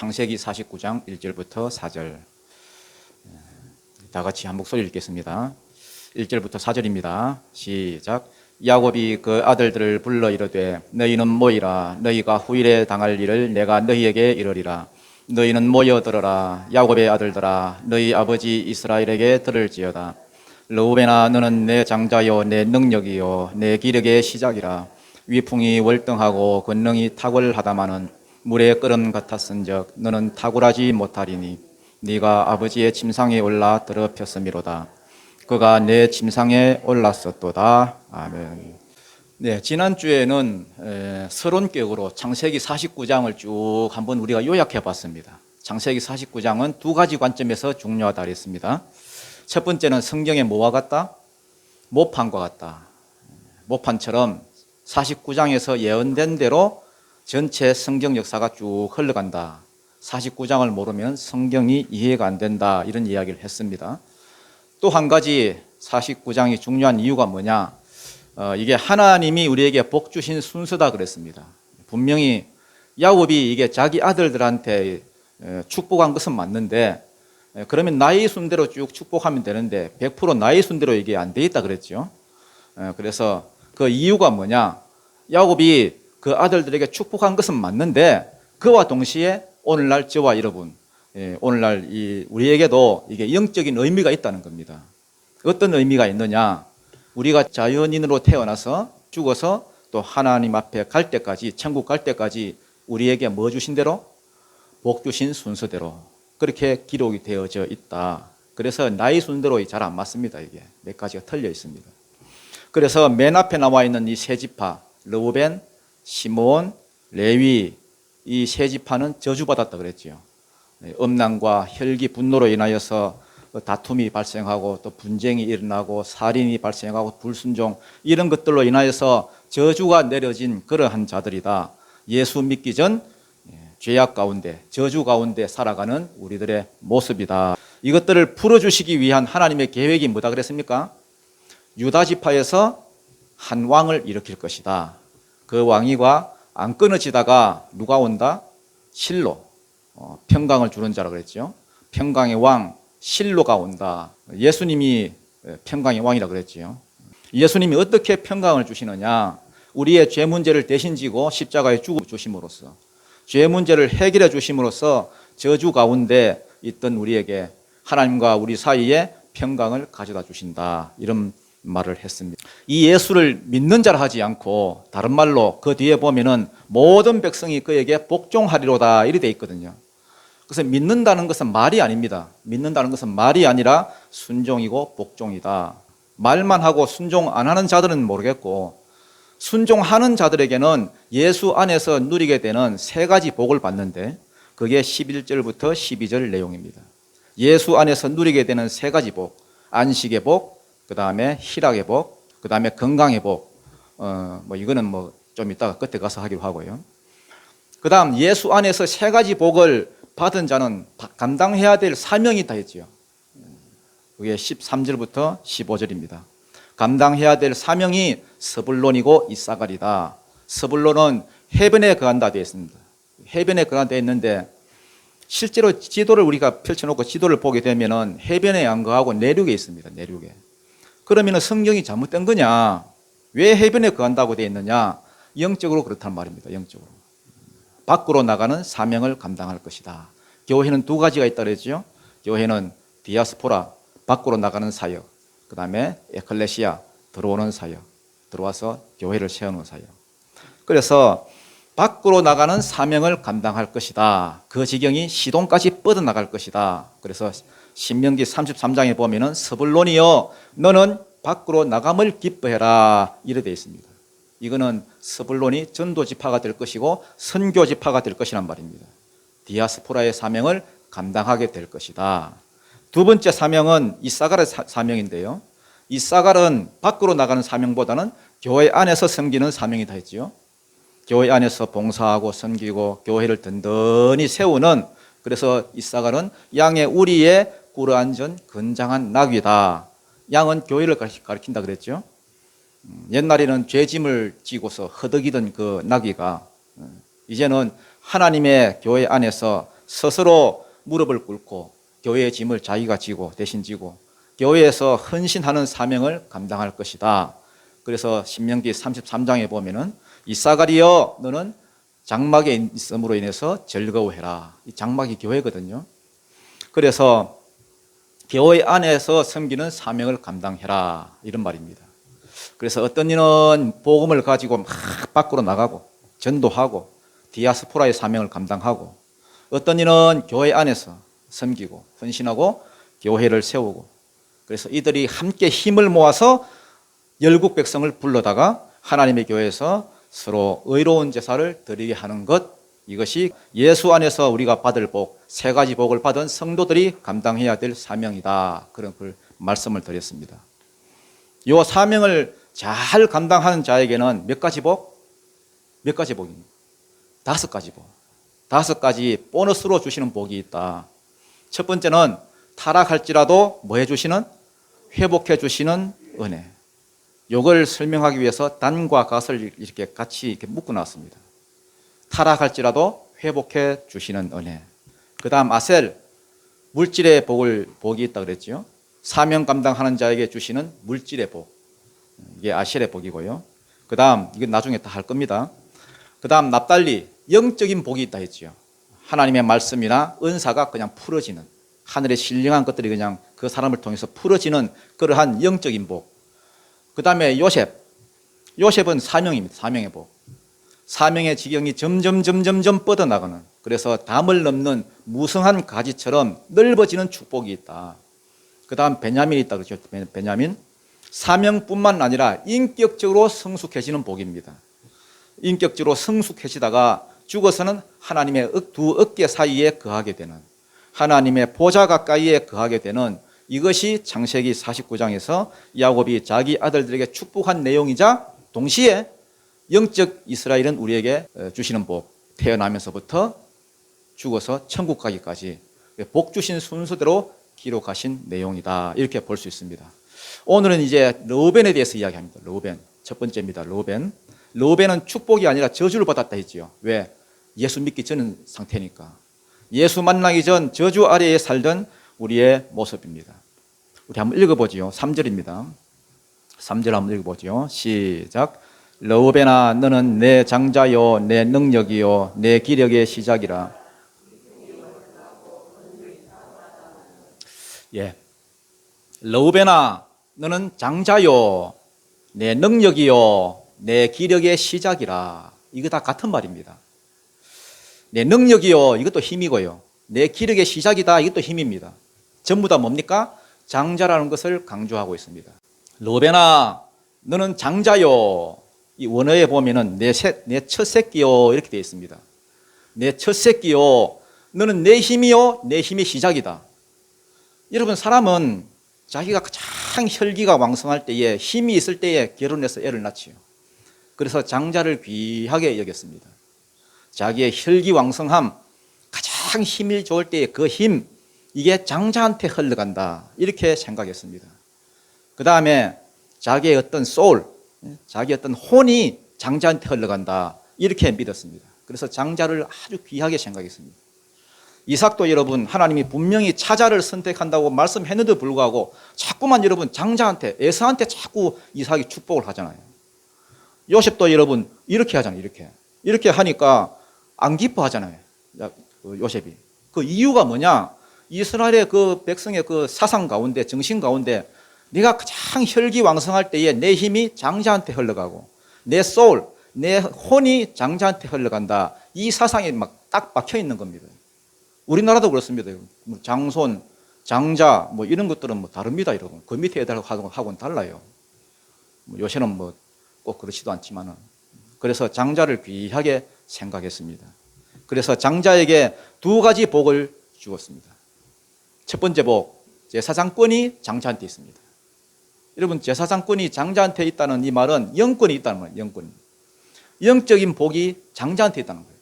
창세기 49장 1절부터 4절. 다 같이 한 목소리 읽겠습니다. 1절부터 4절입니다. 시작. 야곱이 그 아들들을 불러 이르되 너희는 모이라. 너희가 후일에 당할 일을 내가 너희에게 이르리라. 너희는 모여 들어라. 야곱의 아들들아, 너희 아버지 이스라엘에게 들을지어다. 르우벤아, 너는 내 장자요 내 능력이요 내 기력의 시작이라. 위풍이 월등하고 권능이 탁월하다마는 물의 끓음 같았은즉 너는 탁월하지 못하리니 네가 아버지의 침상에 올라 더럽혔음이로다. 그가 내 침상에 올랐었도다. 아멘. 네, 지난주에는 서론격으로 창세기 49장을 쭉 한번 우리가 요약해 봤습니다. 창세기 49장은 두 가지 관점에서 중요하다 그랬습니다. 첫 번째는 성경의 뭐와 같다? 모판과 같다. 모판처럼 49장에서 예언된 대로 전체 성경 역사가 쭉 흘러간다. 49장을 모르면 성경이 이해가 안 된다. 이런 이야기를 했습니다. 또 한 가지 49장이 중요한 이유가 뭐냐? 이게 하나님이 우리에게 복 주신 순서다 그랬습니다. 분명히 야곱이 이게 자기 아들들한테 축복한 것은 맞는데, 그러면 나의 순대로 쭉 축복하면 되는데 100% 나의 순대로 이게 안 돼 있다 그랬죠. 그래서 그 이유가 뭐냐? 야곱이 그 아들들에게 축복한 것은 맞는데 그와 동시에 오늘날 저와 여러분, 오늘날 우리에게도 이게 영적인 의미가 있다는 겁니다. 어떤 의미가 있느냐? 우리가 자연인으로 태어나서 죽어서 또 하나님 앞에 갈 때까지, 천국 갈 때까지 우리에게 뭐 주신 대로? 복 주신 순서대로 그렇게 기록이 되어져 있다. 그래서 나의 순대로 잘 안 맞습니다. 이게 몇 가지가 틀려 있습니다. 그래서 맨 앞에 나와 있는 이 세 지파, 르우벤, 시므온, 레위, 이 세 지파는 저주받았다 그랬죠. 음란과 혈기, 분노로 인하여서 다툼이 발생하고 또 분쟁이 일어나고 살인이 발생하고 불순종, 이런 것들로 인하여서 저주가 내려진 그러한 자들이다. 예수 믿기 전 죄악 가운데, 저주 가운데 살아가는 우리들의 모습이다. 이것들을 풀어주시기 위한 하나님의 계획이 뭐다 그랬습니까? 유다 지파에서 한 왕을 일으킬 것이다. 그 왕위가 안 끊어지다가 누가 온다? 실로, 평강을 주는 자라 그랬죠. 평강의 왕 실로가 온다. 예수님이 평강의 왕이라 그랬죠. 예수님이 어떻게 평강을 주시느냐? 우리의 죄 문제를 대신 지고 십자가에 죽어 주심으로써, 죄 문제를 해결해 주심으로써 저주 가운데 있던 우리에게 하나님과 우리 사이에 평강을 가져다 주신다. 이런 말을 했습니다. 이 예수를 믿는 자라 하지 않고 다른 말로 그 뒤에 보면은 모든 백성이 그에게 복종하리로다 이렇게 돼 있거든요. 그래서 믿는다는 것은 말이 아닙니다. 믿는다는 것은 말이 아니라 순종이고 복종이다. 말만 하고 순종 안 하는 자들은 모르겠고, 순종하는 자들에게는 예수 안에서 누리게 되는 세 가지 복을 받는데 그게 11절부터 12절 내용입니다. 예수 안에서 누리게 되는 세 가지 복, 안식의 복, 그 다음에 희락의 복, 그 다음에 건강의 복. 이거는 좀 이따가 끝에 가서 하기로 하고요. 그 다음 예수 안에서 세 가지 복을 받은 자는 감당해야 될 사명이 있다 했죠. 그게 13절부터 15절입니다. 감당해야 될 사명이 스불론이고 이사갈이다. 스불론은 해변에 거한다 되어 있습니다. 해변에 거한다 되어 있는데 실제로 지도를 우리가 펼쳐놓고 지도를 보게 되면은 해변에 안 거하고 내륙에 있습니다. 내륙에. 그러면 성경이 잘못된 거냐? 왜 해변에 거한다고 되어 있느냐? 영적으로 그렇단 말입니다. 영적으로. 밖으로 나가는 사명을 감당할 것이다. 교회는 두 가지가 있다 그랬죠. 교회는 디아스포라, 밖으로 나가는 사역, 그 다음에 에클레시아, 들어오는 사역, 들어와서 교회를 세우는 사역. 그래서 밖으로 나가는 사명을 감당할 것이다. 그 지경이 시돈까지 뻗어나갈 것이다. 그래서 신명기 33장에 보면은 스불론이여 너는 밖으로 나감을 기뻐해라 이래 되어 있습니다. 이거는 스불론이 전도 지파가 될 것이고 선교 지파가 될 것이란 말입니다. 디아스포라의 사명을 감당하게 될 것이다. 두 번째 사명은 이사갈의 사명인데요. 이사갈은 밖으로 나가는 사명보다는 교회 안에서 섬기는 사명이다 했죠. 교회 안에서 봉사하고 섬기고 교회를 든든히 세우는, 그래서 이사갈은 양의 우리에 꿇어앉은 건장한 나귀다. 양은 교회를 가리킨다 그랬죠. 옛날에는 죄짐을 지고서 허덕이던 그 나귀가 이제는 하나님의 교회 안에서 스스로 무릎을 꿇고 교회의 짐을 자기가 지고 대신 지고 교회에서 헌신하는 사명을 감당할 것이다. 그래서 신명기 33장에 보면은 이사가리여 너는 장막에 있음으로 인해서 즐거워해라. 이 장막이 교회거든요. 그래서 교회 안에서 섬기는 사명을 감당해라 이런 말입니다. 그래서 어떤 이는 복음을 가지고 막 밖으로 나가고 전도하고 디아스포라의 사명을 감당하고 어떤 이는 교회 안에서 섬기고 헌신하고 교회를 세우고 그래서 이들이 함께 힘을 모아서 열국 백성을 불러다가 하나님의 교회에서 서로 의로운 제사를 드리게 하는 것, 이것이 예수 안에서 우리가 받을 복, 세 가지 복을 받은 성도들이 감당해야 될 사명이다. 그런 말씀을 드렸습니다. 이 사명을 잘 감당하는 자에게는 몇 가지 복? 몇 가지 복입니다. 5가지 복. 5가지 보너스로 주시는 복이 있다. 첫 번째는 타락할지라도 뭐 해주시는? 회복해 주시는 은혜. 이걸 설명하기 위해서 단과 갓을 이렇게 같이 이렇게 묶어 놨습니다. 타락할지라도 회복해 주시는 은혜. 그 다음 아셀, 물질의 복이 있다 그랬죠. 사명 감당하는 자에게 주시는 물질의 복. 이게 아셀의 복이고요. 그 다음, 이건 나중에 다 할 겁니다. 그 다음 납달리, 영적인 복이 있다 했죠. 하나님의 말씀이나 은사가 그냥 풀어지는, 하늘의 신령한 것들이 그냥 그 사람을 통해서 풀어지는 그러한 영적인 복. 그 다음에 요셉은 사명입니다. 사명의 복. 사명의 지경이 점점 뻗어나가는, 그래서 담을 넘는 무성한 가지처럼 넓어지는 축복이 있다. 그 다음 베냐민이 있다 그렇죠. 베냐민. 사명뿐만 아니라 인격적으로 성숙해지는 복입니다. 인격적으로 성숙해지다가 죽어서는 하나님의 두 어깨 사이에 거하게 되는, 하나님의 보좌 가까이에 거하게 되는, 이것이 창세기 49장에서 야곱이 자기 아들들에게 축복한 내용이자 동시에 영적 이스라엘은 우리에게 주시는 복, 태어나면서부터 죽어서 천국 가기까지 복 주신 순서대로 기록하신 내용이다. 이렇게 볼 수 있습니다. 오늘은 이제 르우벤에 대해서 이야기합니다. 르우벤. 첫 번째입니다. 르우벤. 르우벤은 축복이 아니라 저주를 받았다 했지요. 왜? 예수 믿기 전 상태니까. 예수 만나기 전 저주 아래에 살던 우리의 모습입니다. 우리 한번 읽어보지요. 3절입니다. 3절 한번 읽어보지요. 시작. 르우벤아 너는 내 장자요 내 능력이요 내 기력의 시작이라. 예. 르우벤아 너는 장자요 내 능력이요 내 기력의 시작이라. 이거 다 같은 말입니다. 내 능력이요 이것도 힘이고요, 내 기력의 시작이다 이것도 힘입니다. 전부 다 뭡니까? 장자라는 것을 강조하고 있습니다. 르우벤아 너는 장자요, 이 원어에 보면은 내 첫 새끼요 이렇게 되어 있습니다. 내 첫 새끼요, 너는 내 힘이요 내 힘의 시작이다. 여러분, 사람은 자기가 가장 혈기가 왕성할 때에, 힘이 있을 때에 결혼해서 애를 낳지요. 그래서 장자를 귀하게 여겼습니다. 자기의 혈기왕성함, 가장 힘이 좋을 때의 그 힘, 이게 장자한테 흘러간다 이렇게 생각했습니다. 그 다음에 자기의 어떤 소울, 자기의 어떤 혼이 장자한테 흘러간다 이렇게 믿었습니다. 그래서 장자를 아주 귀하게 생각했습니다. 이삭도 여러분, 하나님이 분명히 차자를 선택한다고 말씀했는데도 불구하고 자꾸만 여러분 장자한테, 에사한테 자꾸 이삭이 축복을 하잖아요. 요셉도 여러분 이렇게 하잖아요. 이렇게 하니까 안 기뻐하잖아요. 요셉이. 그 이유가 뭐냐? 이스라엘의 그 백성의 그 사상 가운데, 정신 가운데 내가 가장 혈기왕성할 때에 내 힘이 장자한테 흘러가고 내 소울, 내 혼이 장자한테 흘러간다. 이 사상이 막 딱 박혀 있는 겁니다. 우리나라도 그렇습니다. 장손, 장자 뭐 이런 것들은 뭐 다릅니다, 여러분. 그 밑에 애들하고는 달라요. 요새는 뭐 꼭 그렇지도 않지만은. 그래서 장자를 귀하게 생각했습니다. 그래서 장자에게 2가지 복을 주었습니다. 첫 번째 복, 제사장권이 장자한테 있습니다. 여러분, 제사장권이 장자한테 있다는 이 말은 영권이 있다는 거예요. 영권. 영적인 복이 장자한테 있다는 거예요.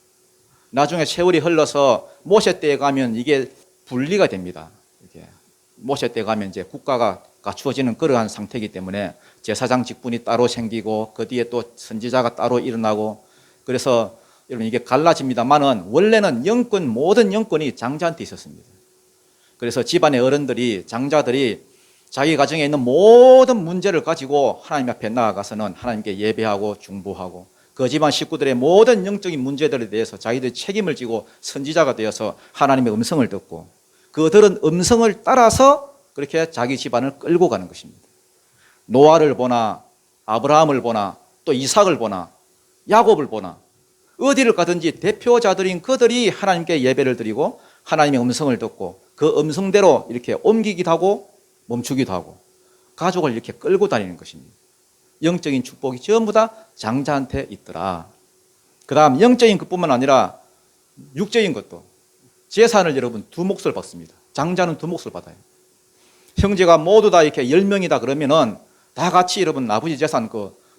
나중에 세월이 흘러서 모세 때에 가면 이게 분리가 됩니다. 이렇게 모세 때 가면 이제 국가가 갖추어지는 그러한 상태이기 때문에 제사장 직분이 따로 생기고 그 뒤에 또 선지자가 따로 일어나고, 그래서 여러분 이게 갈라집니다만은 원래는 영권, 모든 영권이 장자한테 있었습니다. 그래서 집안의 어른들이, 장자들이 자기 가정에 있는 모든 문제를 가지고 하나님 앞에 나아가서는 하나님께 예배하고 중보하고 그 집안 식구들의 모든 영적인 문제들에 대해서 자기들이 책임을 지고 선지자가 되어서 하나님의 음성을 듣고 그들은 음성을 따라서 그렇게 자기 집안을 끌고 가는 것입니다. 노아를 보나 아브라함을 보나 또 이삭을 보나 야곱을 보나 어디를 가든지 대표자들인 그들이 하나님께 예배를 드리고 하나님의 음성을 듣고 그 음성대로 이렇게 옮기기도 하고 멈추기도 하고 가족을 이렇게 끌고 다니는 것입니다. 영적인 축복이 전부 다 장자한테 있더라. 그 다음 영적인 것뿐만 아니라 육적인 것도 재산을 여러분 두 몫을 받습니다. 장자는 두 몫을 받아요. 형제가 모두 다 이렇게 10명이다 그러면은 다 같이 여러분 아버지 재산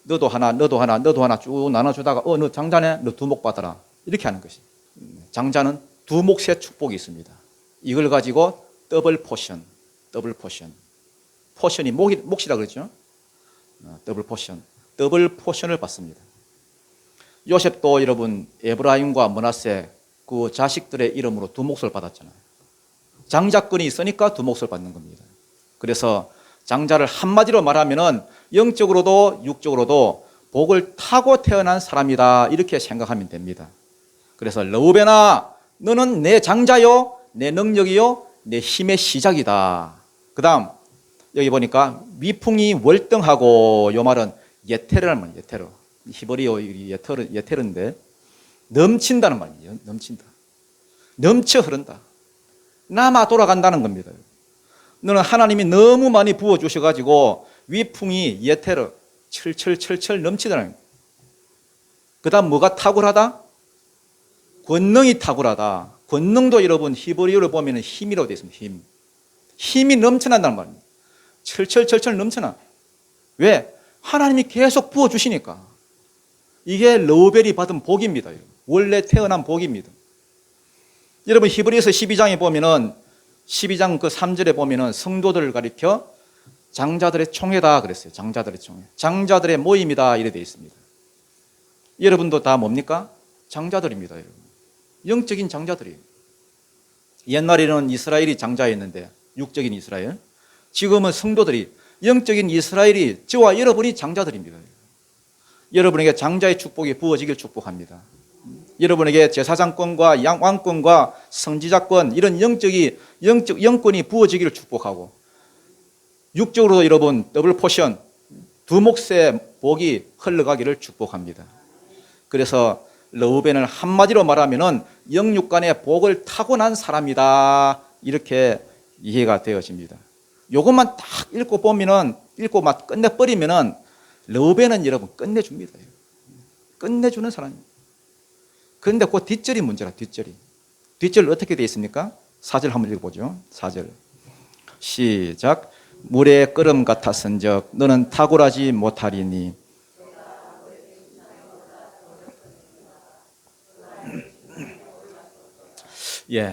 너도 하나 너도 하나 너도 하나 쭉 나눠주다가 너 장자네 너 두 몫 받아라 이렇게 하는 것이. 장자는 두 몫의 축복이 있습니다. 이걸 가지고 더블 포션 포션이 몫이라 그랬죠. 더블 포션을 받습니다. 요셉도 여러분 에브라임과 므낫세 그 자식들의 이름으로 두 몫을 받았잖아요. 장자권이 있으니까 두 몫을 받는 겁니다. 그래서 장자를 한마디로 말하면은 영적으로도 육적으로도 복을 타고 태어난 사람이다 이렇게 생각하면 됩니다. 그래서 르우벤아 너는 내 장자요 내 능력이요 내 힘의 시작이다. 그 다음 여기 보니까 위풍이 월등하고 요 말은 예테르라는 말이에요. 예테르 히브리어 예테르인데 넘친다는 말이에요. 넘쳐 흐른다. 남아 돌아간다는 겁니다. 너는 하나님이 너무 많이 부어주셔가지고 위풍이 예테르 철철 넘치다는 거예요. 그 다음 뭐가 탁월하다? 권능이 탁월하다. 권능도 여러분 히브리어를 보면 힘이라고 되어 있습니다. 힘이 넘쳐난다는 말입니다. 철철 넘쳐나. 왜? 하나님이 계속 부어주시니까. 이게 르우벨이 받은 복입니다. 원래 태어난 복입니다. 여러분 히브리서 12장에 보면은 12장 그 3절에 보면은 성도들을 가리켜 장자들의 총회다 그랬어요. 장자들의 총회. 장자들의 모임이다 이래 되어 있습니다. 여러분도 다 뭡니까? 장자들입니다. 여러분. 영적인 장자들이에요. 옛날에는 이스라엘이 장자였는데 육적인 이스라엘. 지금은 성도들이 영적인 이스라엘이 저와 여러분이 장자들입니다. 여러분에게 장자의 축복이 부어지길 축복합니다. 여러분에게 제사장권과 왕권과 선지자권 이런 영권이 부어지기를 축복하고 육적으로도 여러분 더블 포션 두 몫의 복이 흘러가기를 축복합니다. 그래서 르우벤을 한마디로 말하면은 영육간의 복을 타고난 사람이다 이렇게 이해가 되어집니다. 요것만 딱 읽고 막 끝내버리면은 르우벤은 여러분 끝내줍니다. 끝내주는 사람입니다. 그런데 그 뒷절이 문제라. 뒷절 어떻게 되어 있습니까? 4절 한번 읽어보죠. 4절 시작. 물의 끓음 같았은즉 너는 탁월하지 못하리니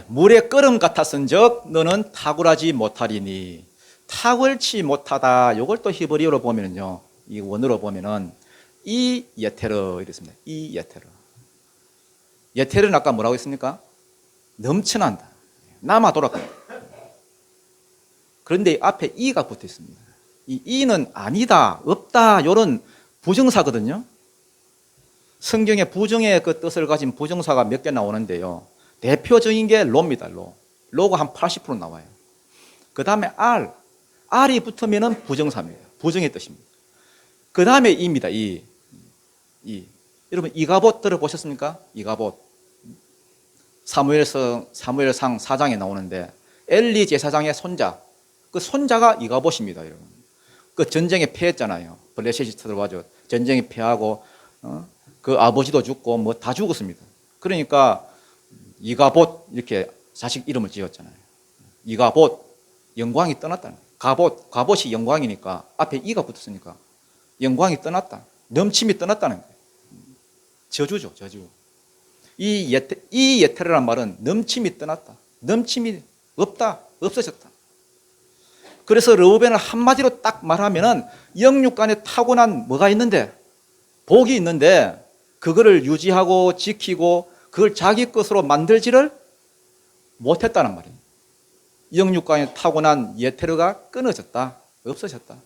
물의 끓음 같았은즉 너는 탁월하지 못하리니 탁월치 못하다. 이걸 또 히브리어로 보면은요, 이 원어로 보면은 이 예테르 이랬습니다. 이 예테르. 예테르는 아까 뭐라고 했습니까? 넘쳐난다. 남아 돌아간다. 그런데 앞에 이가 붙어 있습니다. 이 이는 아니다, 없다 이런 부정사거든요. 성경에 부정의 그 뜻을 가진 부정사가 몇 개 나오는데요. 대표적인 게 로입니다. 로가 한 80% 나와요. 그 다음에 R이 붙으면 부정사입니다. 부정의 뜻입니다. 그 다음에 이입니다. 이. 여러분 이가봇 들어보셨습니까? 이가봇. 사무엘상 4장에 나오는데 엘리 제사장의 손자, 그 손자가 이가봇입니다. 여러분. 그 전쟁에 패했잖아요. 블레셋이 쳐들어와서 전쟁에 패하고 그 아버지도 죽고 뭐 다 죽었습니다. 그러니까 이가봇 이렇게 자식 이름을 지었잖아요. 이가봇, 영광이 떠났다는 거예요. 가봇이 영광이니까 앞에 이가 붙었으니까 영광이 떠났다. 넘침이 떠났다는 거예요. 저주죠, 저주. 이 예테르란 말은 넘침이 떠났다. 넘침이 없다, 없어졌다. 그래서 르우벤을 한마디로 딱 말하면은 영육간에 타고난 뭐가 있는데, 복이 있는데 그거를 유지하고 지키고 그걸 자기 것으로 만들지를 못했다는 말이에요. 영육간에 타고난 예테르가 끊어졌다, 없어졌다.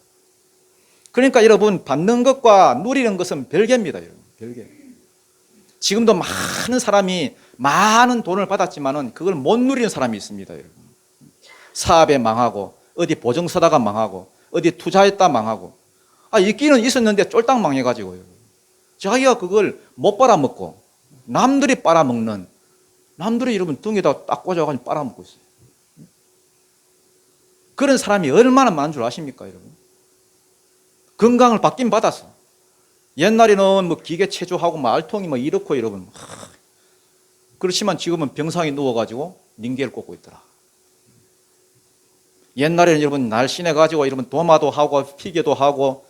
그러니까 여러분, 받는 것과 누리는 것은 별개입니다. 여러분, 별개. 지금도 많은 사람이 많은 돈을 받았지만은 그걸 못 누리는 사람이 있습니다. 여러분. 사업에 망하고, 어디 보증 서다가 망하고, 어디 투자했다 망하고, 있기는 있었는데 쫄딱 망해가지고요. 자기가 그걸 못 빨아먹고 남들이 빨아먹는, 남들이 여러분 등에다 딱 꽂아가지고 빨아먹고 있어요. 그런 사람이 얼마나 많은 줄 아십니까, 여러분? 건강을 받긴 받았어. 옛날에는 뭐 기계 체조하고 뭐 알통이 뭐 이렇고 여러분. 그렇지만 지금은 병상에 누워가지고 링겔을 꽂고 있더라. 옛날에는 여러분 날씬해가지고 여러분 도마도 하고 피계도 하고,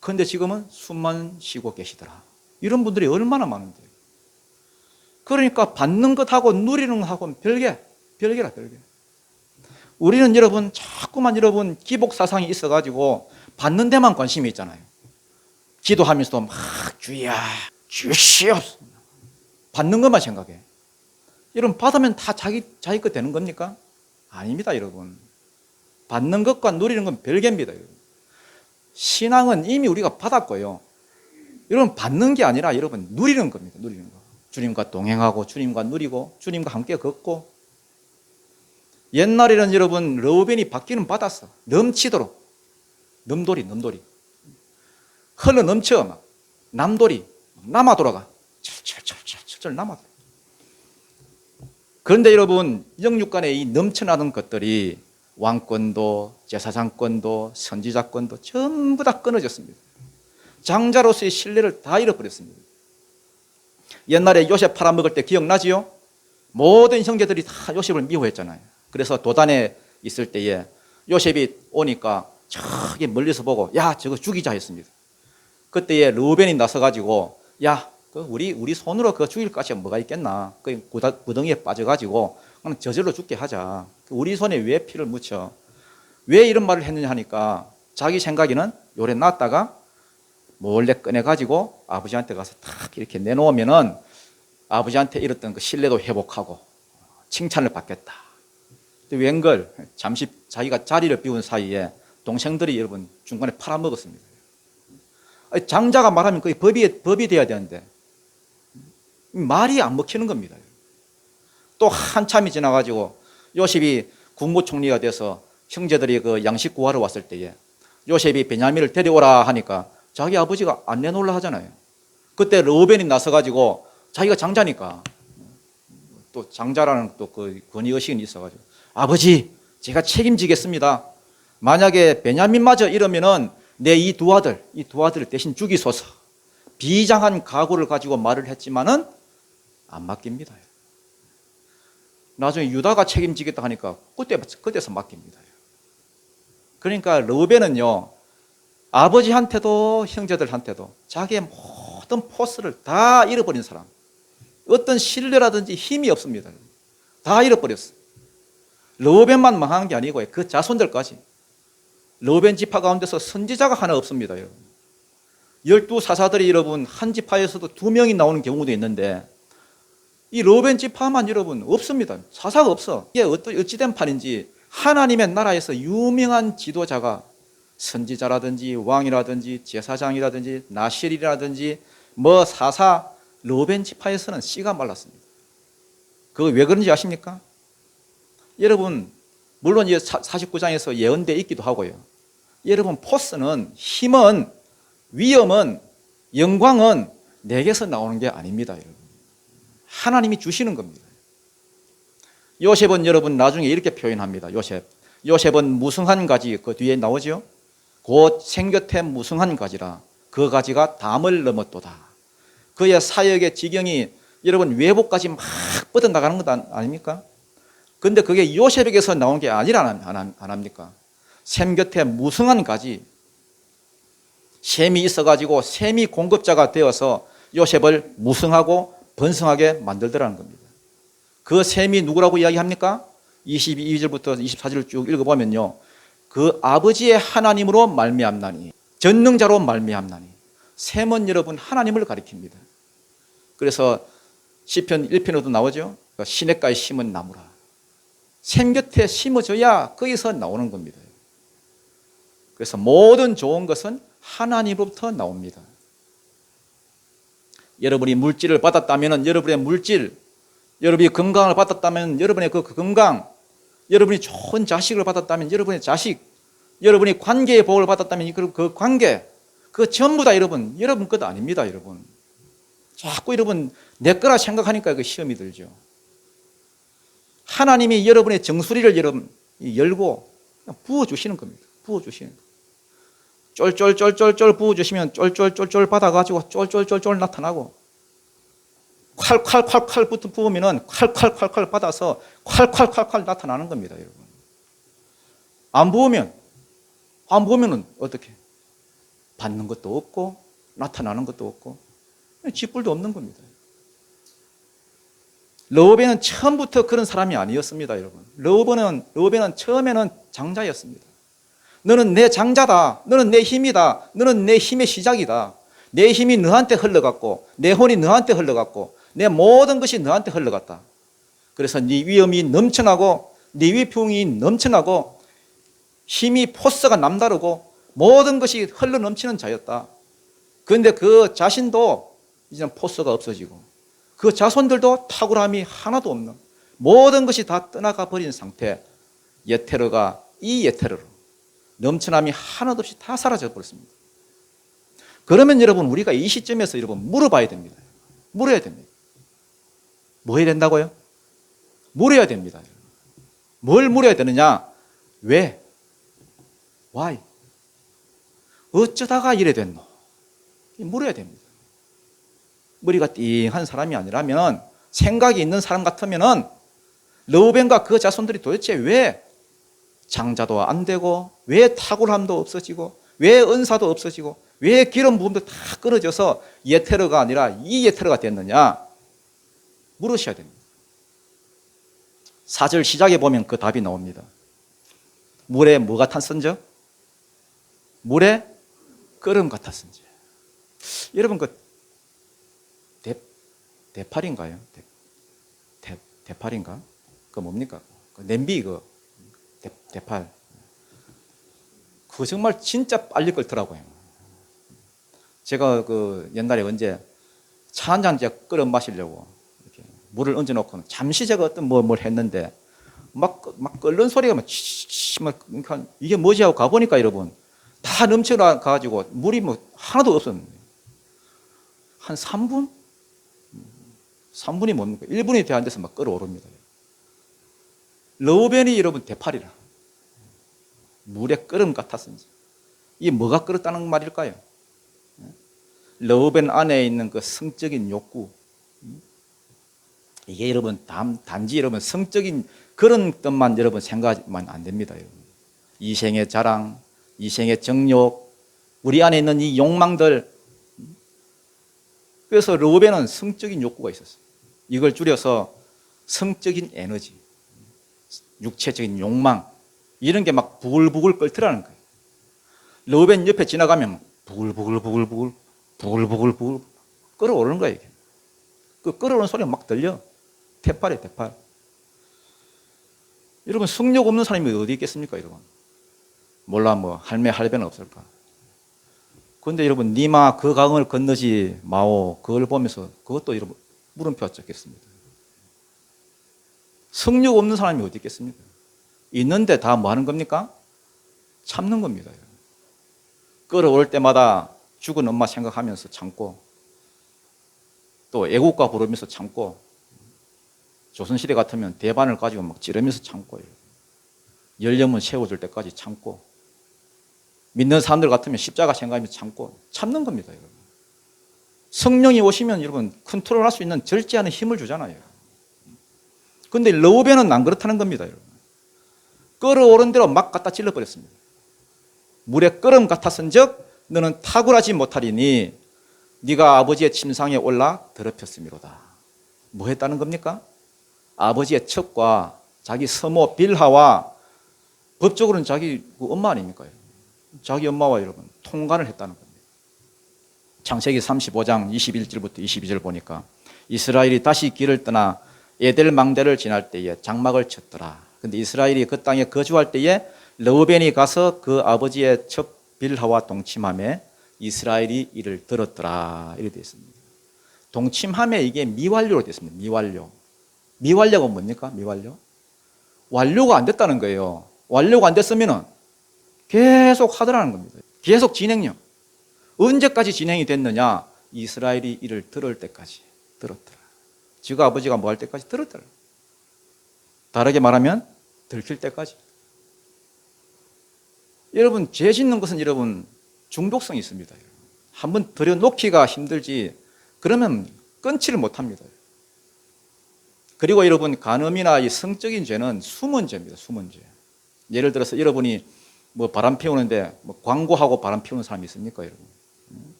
근데 지금은 숨만 쉬고 계시더라. 이런 분들이 얼마나 많은데요. 그러니까 받는 것하고 누리는 것하고는 별개라. 우리는 여러분 자꾸만 여러분 기복 사상이 있어가지고 받는 데만 관심이 있잖아요. 기도하면서도 막 주야 주시옵소서 받는 것만 생각해. 여러분 받으면 다 자기 것 되는 겁니까? 아닙니다, 여러분. 받는 것과 누리는 건 별개입니다, 여러분. 신앙은 이미 우리가 받았고요. 여러분 받는 게 아니라 여러분 누리는 겁니다. 누리는 거. 주님과 동행하고 주님과 누리고 주님과 함께 걷고. 옛날에는 여러분 르우벤이 받기는 받았어. 넘치도록. 넘돌이. 흘러 넘쳐 막. 남돌이. 남아 돌아가. 철철 남아 돌아가. 그런데 여러분 영육간에 이 넘쳐나는 것들이 왕권도 제사장권도 선지자권도 전부 다 끊어졌습니다. 장자로서의 신뢰를 다 잃어버렸습니다. 옛날에 요셉 팔아먹을 때 기억나지요? 모든 형제들이 다 요셉을 미워했잖아요. 그래서 도단에 있을 때에 요셉이 오니까 저기 멀리서 보고 야 저거 죽이자 했습니다. 그때에 르우벤이 나서가지고 야 우리 손으로 그거 죽일 가치가 뭐가 있겠나. 그 구덩이에 빠져가지고 그럼 저절로 죽게 하자. 우리 손에 왜 피를 묻혀. 왜 이런 말을 했느냐 하니까 자기 생각에는 요래 놨다가 몰래 꺼내가지고 아버지한테 가서 탁 이렇게 내놓으면은 아버지한테 잃었던 그 신뢰도 회복하고 칭찬을 받겠다. 웬걸 잠시 자기가 자리를 비운 사이에 동생들이 여러분 중간에 팔아먹었습니다. 장자가 말하면 그게 법이 돼야 되는데 말이 안 먹히는 겁니다. 또 한참이 지나가지고 요셉이 국무총리가 돼서 형제들이 그 양식 구하러 왔을 때에 요셉이 베냐민을 데려오라 하니까 자기 아버지가 안 내놓으려 하잖아요. 그때 르우벤이 나서가지고 자기가 장자니까 또 장자라는 또 그 권위의식이 있어가지고 아버지 제가 책임지겠습니다. 만약에 베냐민마저 이러면은 내 이 두 아들을 대신 죽이소서. 비장한 각오를 가지고 말을 했지만은 안 맡깁니다. 나중에 유다가 책임지겠다 하니까 그때서 맡깁니다. 그러니까 르우벤은요 아버지한테도 형제들한테도 자기의 모든 포스를 다 잃어버린 사람. 어떤 신뢰라든지 힘이 없습니다. 다 잃어버렸어요. 르우벤만 망한 게 아니고 그 자손들까지. 르우벤 지파 가운데서 선지자가 하나 없습니다. 여러분. 12사사들이 여러분 한 지파에서도 2명이 나오는 경우도 있는데 이 르우벤 지파만 여러분 없습니다. 사사가 없어. 이게 어찌된 판인지 하나님의 나라에서 유명한 지도자가 선지자라든지 왕이라든지 제사장이라든지 나실이라든지 뭐 사사 르우벤 지파에서는 씨가 말랐습니다. 그거 왜 그런지 아십니까? 여러분 물론 49장에서 예언되어 있기도 하고요. 여러분 포스는 힘은 위엄은 영광은 내게서 나오는 게 아닙니다. 여러분. 하나님이 주시는 겁니다. 요셉은 여러분 나중에 이렇게 표현합니다. 요셉은 무성한 가지 그 뒤에 나오죠. 곧 생곁에 무성한 가지라 그 가지가 담을 넘었도다. 그의 사역의 지경이 여러분 외복까지 막 뻗어나가는 것 아닙니까? 그런데 그게 요셉에게서 나온 게 아니라 안 합니까? 샘 곁에 무성한 가지 셈이 있어가지고 셈이 공급자가 되어서 요셉을 무성하고 번성하게 만들더라는 겁니다. 그 셈이 누구라고 이야기합니까? 22절부터 24절을 쭉 읽어보면요. 그 아버지의 하나님으로 말미암나니 전능자로 말미암나니 셈은 여러분 하나님을 가리킵니다. 그래서 시편 1편에도 나오죠. 시냇가에 심은 나무라. 샘 곁에 심어져야 거기서 나오는 겁니다. 그래서 모든 좋은 것은 하나님으로부터 나옵니다. 여러분이 물질을 받았다면 여러분의 물질, 여러분이 건강을 받았다면 여러분의 그 건강, 여러분이 좋은 자식을 받았다면 여러분의 자식, 여러분이 관계의 복을 받았다면 그 관계, 그 전부 다 여러분 것 아닙니다, 여러분. 자꾸 여러분 내 거라 생각하니까 그 시험이 들죠. 하나님이 여러분의 정수리를 여러분 열고 부어주시는 겁니다. 부어주시는 겁니다. 쫄쫄쫄쫄쫄 부어주시면 쫄쫄쫄쫄 받아가지고 쫄쫄쫄쫄 나타나고, 콸콸콸콸 부으면은 콸콸콸콸 받아서 콸콸콸콸 나타나는 겁니다, 여러분. 안 부으면은 어떻게? 받는 것도 없고 나타나는 것도 없고 쥐뿔도 없는 겁니다. 르우벤은 처음부터 그런 사람이 아니었습니다, 여러분. 르우벤은 처음에는 장자였습니다. 너는 내 장자다. 너는 내 힘이다. 너는 내 힘의 시작이다. 내 힘이 너한테 흘러갔고, 내 혼이 너한테 흘러갔고, 내 모든 것이 너한테 흘러갔다. 그래서 네 위엄이 넘쳐나고, 네 위풍이 넘쳐나고, 힘이 포스가 남다르고, 모든 것이 흘러 넘치는 자였다. 그런데 그 자신도 이제는 포스가 없어지고, 그 자손들도 탁월함이 하나도 없는, 모든 것이 다 떠나가 버린 상태. 예테르가 이 예테르로 넘쳐남이 하나도 없이 다 사라져 버렸습니다. 그러면 여러분, 우리가 이 시점에서 여러분 물어봐야 됩니다. 물어야 됩니다. 뭐 해야 된다고요? 물어야 됩니다. 뭘 물어야 되느냐? 왜? Why? 어쩌다가 이래 됐노? 물어야 됩니다. 머리가 띵한 사람이 아니라면, 생각이 있는 사람 같으면은 르우벤과 그 자손들이 도대체 왜 장자도 안 되고, 왜 탁월함도 없어지고, 왜 은사도 없어지고, 왜 기름 부음도 다 끊어져서 예테르가 아니라 이 예테르가 됐느냐? 물으셔야 됩니다. 4절 시작에 보면 그 답이 나옵니다. 물에 뭐 같았은지? 물에 끓음 같았은지. 여러분, 그 대팔인가요? 대팔인가? 그 뭡니까? 그 냄비, 대팔. 그거 정말 진짜 빨리 끓더라고요. 제가 그 옛날에 언제 차 한 잔 끓여 마시려고 이렇게 물을 얹어놓고 잠시 제가 어떤 뭘 했는데 막 끓는 소리가 막 이게 뭐지 하고 가보니까 여러분 다 넘쳐나가지고 물이 뭐 하나도 없었는데 한 3분이 뭡니까? 1분이 돼 안 돼서 막 끓어오릅니다. 르우벤이 여러분 대팔이라. 물에 끓음 같았은지. 이게 뭐가 끓었다는 말일까요? 르우벤 안에 있는 그 성적인 욕구. 이게 여러분 단지 여러분 성적인 그런 뜻만 여러분 생각하면 안 됩니다. 여러분. 이생의 자랑, 이생의 정욕, 우리 안에 있는 이 욕망들. 그래서 르우벤은 성적인 욕구가 있었어요. 이걸 줄여서 성적인 에너지, 육체적인 욕망, 이런 게 막 부글부글 끓더라는 거예요. 르우벤 옆에 지나가면 부글부글 끓어오르는 거예요. 그 끓어오르는 소리가 막 들려. 대팔이에요, 대팔. 여러분, 성욕 없는 사람이 어디 있겠습니까, 여러분? 몰라, 뭐 할배는 없을까? 그런데 여러분, 니마 그 강을 건너지 마오, 그걸 보면서 그것도 여러분 물음표가 적겠습니다. 성욕 없는 사람이 어디 있겠습니까? 있는데 다 뭐 하는 겁니까? 참는 겁니다. 끓어올 때마다 죽은 엄마 생각하면서 참고, 또 애국가 부르면서 참고, 조선시대 같으면 대반을 가지고 막 지르면서 참고, 열려면 세워줄 때까지 참고, 믿는 사람들 같으면 십자가 생각하면서 참고, 참는 겁니다. 여러분. 성령이 오시면 여러분 컨트롤할 수 있는 절제하는 힘을 주잖아요. 그런데 르우벤은 안 그렇다는 겁니다. 여러분. 끓어오른 대로 막 갖다 찔러버렸습니다. 물에 끓음 같았은즉 너는 탁월하지 못하리니 네가 아버지의 침상에 올라 더럽혔음이로다. 뭐 했다는 겁니까? 아버지의 척과 자기 서모 빌하와, 법적으로는 자기 엄마 아닙니까? 자기 엄마와 여러분 통관을 했다는 겁니다. 창세기 35장 21절부터 22절 보니까 이스라엘이 다시 길을 떠나 에델 망대를 지날 때에 장막을 쳤더라. 근데 이스라엘이 그 땅에 거주할 때에 르우벤이 가서 그 아버지의 첩 빌하와 동침함에 이스라엘이 이를 들었더라. 이렇게 되어 있습니다. 동침함에 이게 미완료로 되어 있습니다. 미완료. 미완료가 뭡니까? 미완료? 완료가 안 됐다는 거예요. 완료가 안 됐으면 계속 하더라는 겁니다. 계속 진행력. 언제까지 진행이 됐느냐? 이스라엘이 이를 들을 때까지 들었더라. 지가 아버지가 뭐 할 때까지 들었더라. 다르게 말하면 들킬 때까지. 여러분, 죄 짓는 것은 여러분 중독성이 있습니다. 한번 들여놓기가 힘들지 그러면 끊지를 못합니다. 그리고 여러분, 간음이나 이 성적인 죄는 숨은 죄입니다. 숨은 죄. 예를 들어서 여러분이 뭐 바람 피우는데 뭐 광고하고 바람 피우는 사람이 있습니까, 여러분?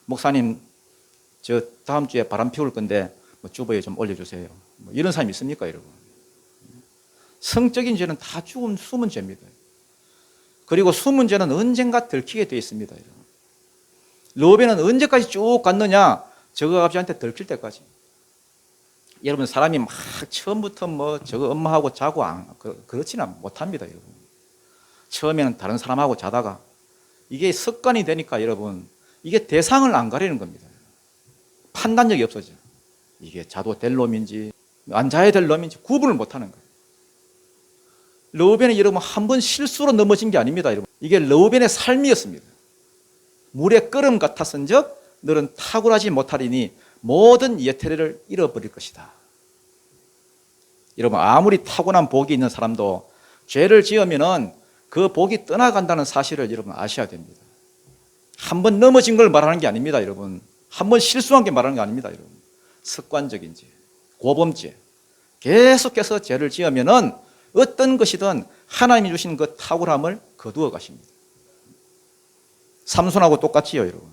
목사님, 저 다음 주에 바람 피울 건데 뭐 주보에 좀 올려주세요. 뭐 이런 사람이 있습니까, 여러분? 성적인 죄는 다 죽은 숨은 죄입니다. 그리고 숨은 죄는 언젠가 들키게 되어 있습니다. 여러분. 르우벤은 언제까지 쭉 갔느냐? 저거 아버지한테 들킬 때까지. 여러분, 사람이 막 처음부터 뭐 저거 엄마하고 자고 그렇지는 못합니다, 여러분. 처음에는 다른 사람하고 자다가 이게 습관이 되니까 여러분, 이게 대상을 안 가리는 겁니다. 판단력이 없어져. 이게 자도 될 놈인지 안 자야 될 놈인지 구분을 못하는 거예요. 르우벤이 여러분 한 번 실수로 넘어진 게 아닙니다, 여러분. 이게 르우벤의 삶이었습니다. 물의 끓음 같았은즉 너는 탁월하지 못하리니 모든 예태를 잃어버릴 것이다. 여러분, 아무리 타고난 복이 있는 사람도 죄를 지으면은 그 복이 떠나간다는 사실을 여러분 아셔야 됩니다. 한 번 넘어진 걸 말하는 게 아닙니다, 여러분. 한 번 실수한 게 말하는 게 아닙니다, 여러분. 습관적인 죄, 고범죄, 계속해서 죄를 지으면은 어떤 것이든 하나님이 주신 그 탁월함을 거두어 가십니다. 삼손하고 똑같지요, 여러분.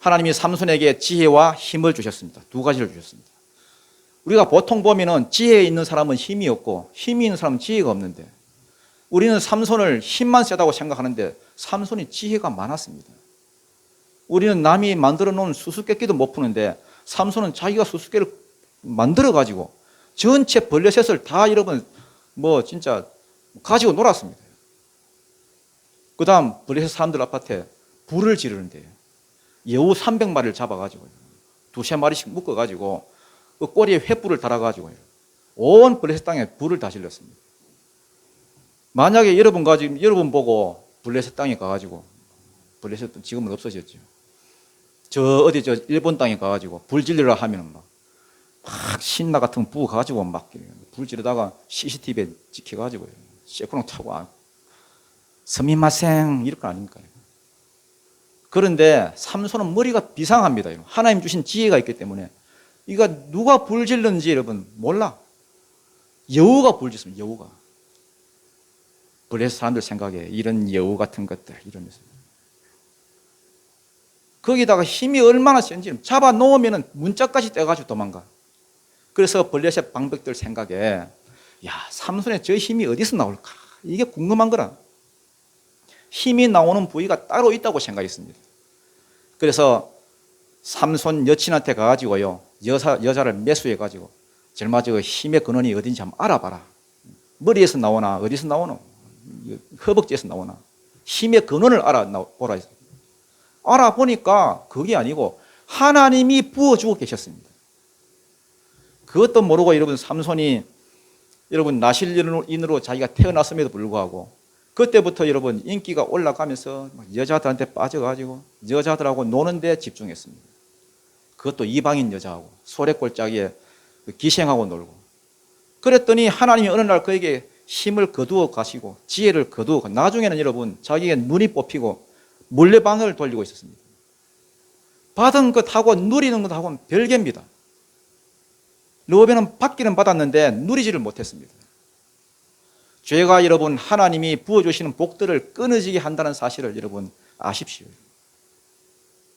하나님이 삼손에게 지혜와 힘을 주셨습니다. 두 가지를 주셨습니다. 우리가 보통 보면은 지혜 있는 사람은 힘이 없고 힘이 있는 사람은 지혜가 없는데 우리는 삼손을 힘만 세다고 생각하는데 삼손이 지혜가 많았습니다. 우리는 남이 만들어 놓은 수수께끼도 못 푸는데 삼손은 자기가 수수께끼를 만들어 가지고 전체 벌레셋을 다 여러분 뭐 진짜 가지고 놀았습니다. 그 다음 블레셋 사람들 앞에 불을 지르는데 여우 300마리를 잡아가지고 두세 마리씩 묶어가지고 그 꼬리에 횃불을 달아가지고 온 블레셋 땅에 불을 다 질렀습니다. 만약에 여러분 보고 블레셋 땅에 가가지고, 블레셋도 지금은 없어졌죠. 저 일본 땅에 가가지고 불 지르라 하면은 막 신나 같은 부 가지고 막 불 지르다가 CCTV에 찍혀가지고 쇠꾸렁 타고 스미마생 이럴 거 아닙니까? 그런데 삼손은 머리가 비상합니다. 하나님 주신 지혜가 있기 때문에 이거 누가 불 질렀는지 여러분 몰라. 여우가 불 질렀습니다. 여우가. 블레셋 사람들 생각에 이런 여우 같은 것들 이러면서 거기다가 힘이 얼마나 센지 잡아 놓으면 문짝까지 떼가지고 도망가. 그래서 블레셋 방백들 생각에 야, 삼손의 저 힘이 어디서 나올까? 이게 궁금한 거라. 힘이 나오는 부위가 따로 있다고 생각했습니다. 그래서 삼손 여친한테 가가지고요, 여자를 매수해가지고, 절마 저 힘의 근원이 어딘지 한번 알아봐라. 머리에서 나오나, 어디서 나오나, 허벅지에서 나오나, 힘의 근원을 알아보라. 알아보니까 그게 아니고 하나님이 부어주고 계셨습니다. 그것도 모르고 여러분 삼손이 여러분 나실인으로 자기가 태어났음에도 불구하고 그때부터 여러분 인기가 올라가면서 여자들한테 빠져가지고 여자들하고 노는 데 집중했습니다. 그것도 이방인 여자하고 소래골짜기에 기생하고 놀고. 그랬더니 하나님이 어느 날 그에게 힘을 거두어 가시고 지혜를 거두어 가시고 나중에는 여러분 자기의 눈이 뽑히고 물레방아를 돌리고 있었습니다. 받은 것하고 누리는 것하고는 별개입니다. 르우벤은 받기는 받았는데 누리지를 못했습니다. 죄가 여러분 하나님이 부어주시는 복들을 끊어지게 한다는 사실을 여러분 아십시오.